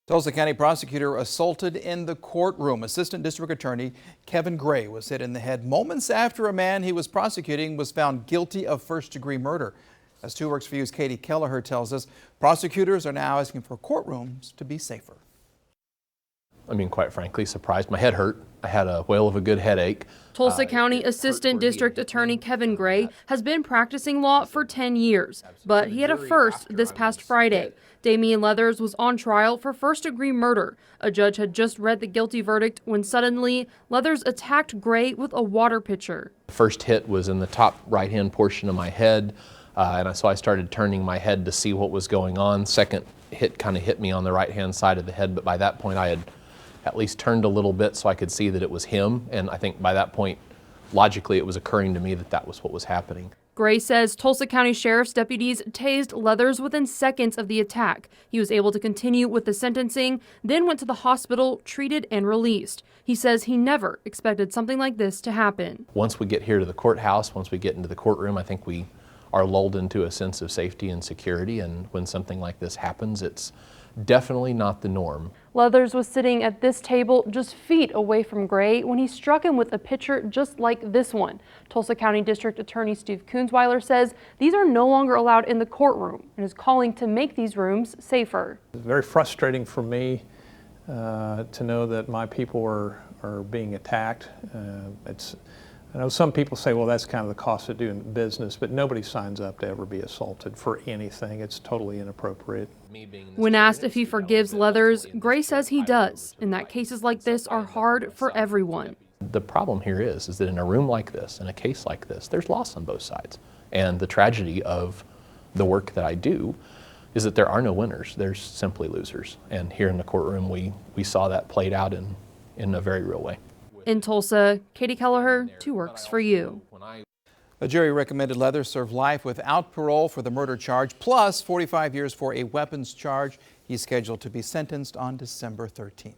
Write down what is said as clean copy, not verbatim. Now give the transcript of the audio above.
Tulsa County prosecutor assaulted in the courtroom. Assistant District Attorney Kevin Gray was hit in the head moments after a man he was prosecuting was found guilty of first-degree murder. As 2 Works For You's Katie Kelleher tells us, prosecutors are now asking for courtrooms to be safer. Quite frankly, surprised. My head hurt. I had a whale of a good headache. Tulsa County Assistant District Attorney Kevin Gray has been practicing law for 10 years, but he had a first this past Friday. Damian Leathers was on trial for first-degree murder. A judge had just read the guilty verdict when suddenly Leathers attacked Gray with a water pitcher. The first hit was in the top right-hand portion of my head, so I started turning my head to see what was going on. Second hit kind of hit me on the right-hand side of the head, but by that point I had at least turned a little bit so I could see that it was him, and I think by that point, logically, it was occurring to me that that was what was happening. Gray says Tulsa County Sheriff's deputies tased Leathers within seconds of the attack. He was able to continue with the sentencing, then went to the hospital, treated, and released. He says he never expected something like this to happen. Once we get here to the courthouse, once we get into the courtroom, I think we are lulled into a sense of safety and security, and when something like this happens, it's definitely not the norm. Leathers was sitting at this table just feet away from Gray when he struck him with a pitcher just like this one. Tulsa County District Attorney Steve Kunzweiler says these are no longer allowed in the courtroom and is calling to make these rooms safer. It's very frustrating for me to know that my people are being attacked. I know some people say, well, that's kind of the cost of doing business, but nobody signs up to ever be assaulted for anything. It's totally inappropriate. When asked if he forgives Leathers, Gray says he does, and that cases like this are hard for everyone. The problem here is that in a room like this, in a case like this, there's loss on both sides. And the tragedy of the work that I do is that there are no winners. There's simply losers. And here in the courtroom, we saw that played out in a very real way. In Tulsa, Katie Kelleher, 2 Works For You. A jury recommended Leathers serve life without parole for the murder charge, plus 45 years for a weapons charge. He's scheduled to be sentenced on December 13th.